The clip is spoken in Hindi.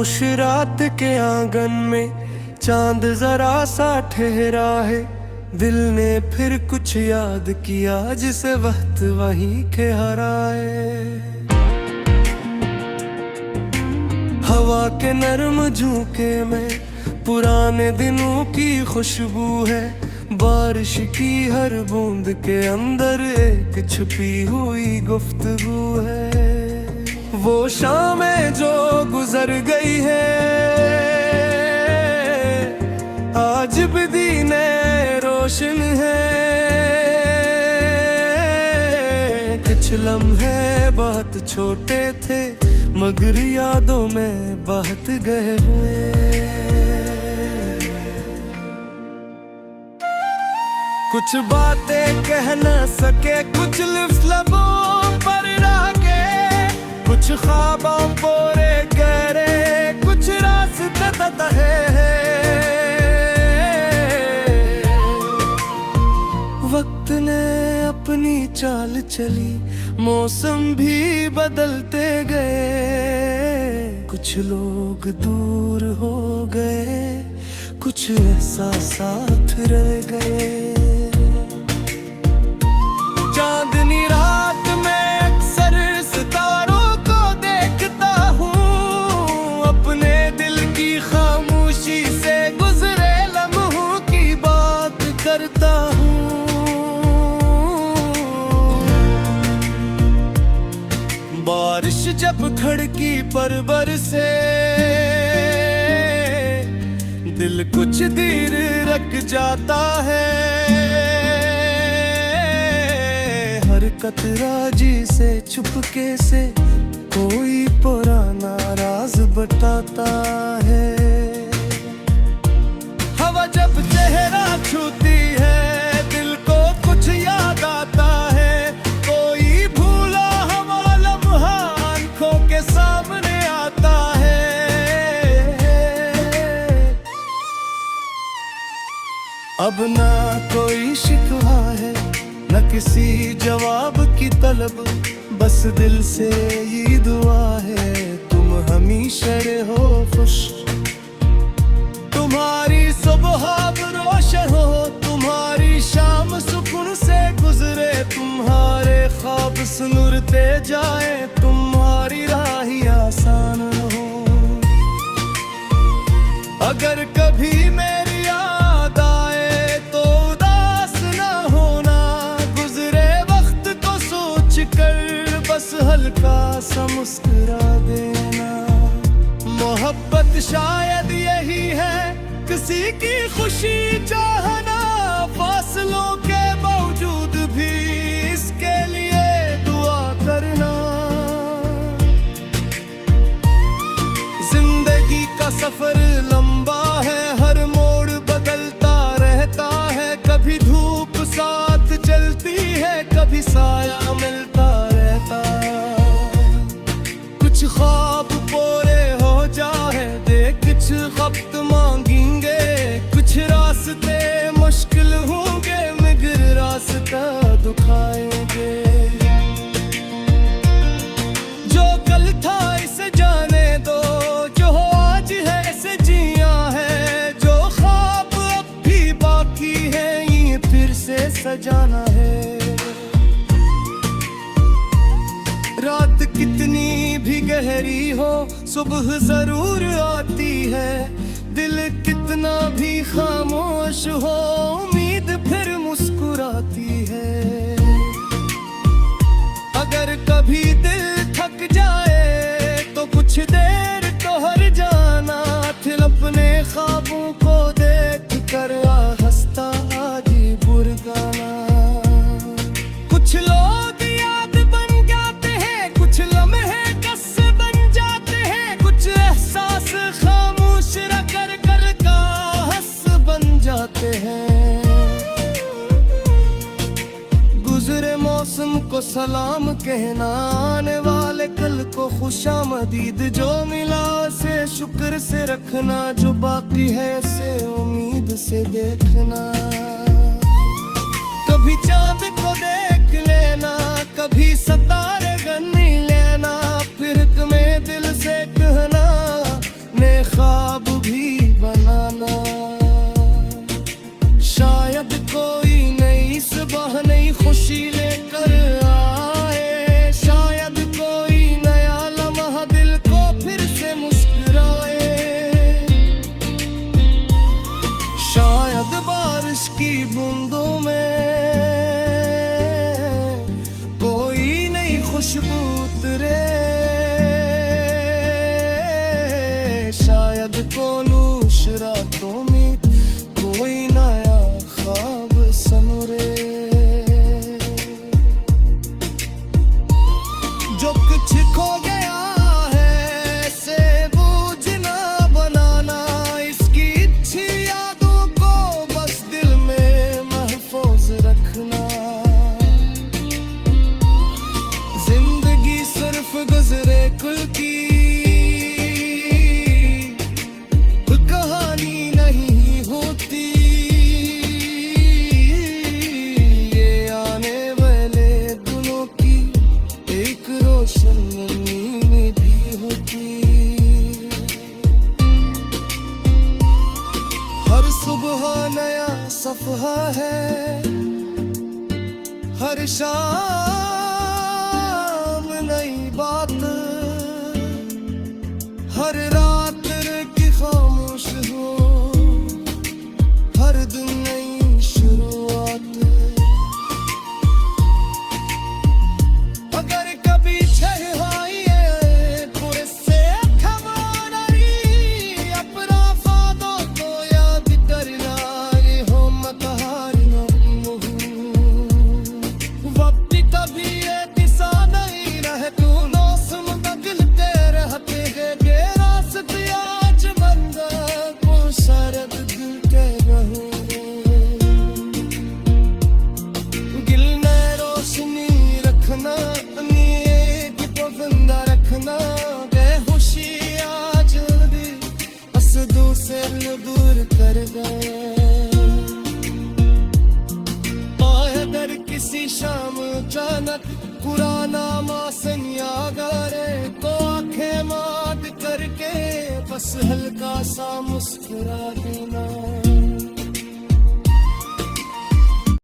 खामोश रात के आंगन में चांद जरा सा ठहरा है। दिल ने फिर कुछ याद किया जिसे वक्त वहीं के हराए। हवा के नरम झोंके में पुराने दिनों की खुशबू है। बारिश की हर बूंद के अंदर एक छुपी हुई गुफ्तगू है। वो शामें जो गुजर गई है आज भी दीने रोशन है। कुछ लम्हे बहुत छोटे थे मगर यादों में बहत गए हुए। कुछ बातें कह न सके कुछ लिफ्ट लबों पर रह के, कुछ ख्वाबों पूरे गहरे कुछ रास्ते तहे हैं। वक्त ने अपनी चाल चली मौसम भी बदलते गए। कुछ लोग दूर हो गए कुछ एहसास साथ रह गए। चांदनी रात में अक्सर सितारों को देखता हूँ। अपने दिल की खामोशी से गुजरे लम्हों की बात करता हूँ। बारिश जब खिड़की पर बरसे दिल कुछ देर रख जाता है। हर कतरा जी से चुपके से कोई पुराना राज बताता है। हवा जब चेहरा छूती है दिल को कुछ याद आता है। कोई भूला हवा लम्हा आंखों के सामने आता है। अब ना कोई शिकवा है न किसी जवाब की तलब, बस दिल से ये दुआ है तुम हमेशा रहो खुश। तुम्हारी सुबह रोशन हो तुम्हारी शाम सुकून से गुजरे। तुम्हारे ख्वाब सुनुरते जाए तुम्हारी राही आसान हो। अगर कभी मेरी याद आए तो उदास न होना। गुजरे वक्त को सोच कर बस हल्का सा मुस्कुरा देना। मोहब्बत शायद यही है किसी की खुशी चाहना। फासलों के बावजूद भी इसके लिए दुआ करना। जिंदगी का सफर लंबा है हर मोड़ बदलता रहता है। कभी धूप साथ चलती है कभी साया मिलता रहता। कुछ ख्वाब पूरे हो जाए दे कुछ वक्त मांगेंगे। कुछ रास्ते मुश्किल होंगे मगर रास्ता दुखाएंगे। जो कल था इसे जाने दो जो आज है इसे जिया है। जो ख्वाब अब भी बाकी है ये फिर से सजाना है। रात कितनी भी गहरी हो सुबह जरूर आती है। दिल कितना भी खामोश हो उम्मीद फिर मुस्कुराती है। अगर कभी दिल थक जाए तो कुछ देर ठहर जाना। फिर अपने ख्वाबों को देख कर हंसता जी बुरगाना। कुछ लोग याद बन जाते हैं कुछ लम्हे किस्से बन जाते हैं। कुछ एहसास खामोश रख कर का हंस बन जाते हैं। गुजरे मौसम को सलाम कहना आने वाले कल को खुशामदीद। जो मिला से शुक्र से रखना जो बाकी है से उम्मीद से देखना। कभी चांद को देख लेना कभी सितारे गन लेना। फिर तुम्हें दिल से कहना बातों में कोई नहीं खुशबू उतरे, शायद कोनूश रातों में कोई नया ख्वाब सनरे। जो कुछ खो गया है से बूझना बनाना, इसकी अच्छी यादों को बस दिल में महफूज रखना। जिंदगी सिर्फ गुजरे कुल की कहानी नहीं होती, ये आने वाले दिनों की एक रोशन नींद भी होती। हर सुबह नया सफहा है, हर शाम नई बात, हर रात की खामोश हो, हर दिन नई शुरुआत। अगर कभी छहवाइए पूरे से खबरदारी, अपना फादों को याद करना, ये हो मत हारना। वक्त कभी ये दिशा नहीं रहे, तू मौसम बदलते रहते हैं, ये रास्ते आज बंदा को शरद दिल के रहो। दिल में रोशनी रखना, नीयत को जिंदा रखना, बेहोशी आज भी हसदों से दूर कर गए। आए दर किसी शाम अचानक पुराना मासन याद आ रे, तो आंखें माद करके बस हल्का सा मुस्कुरा देना।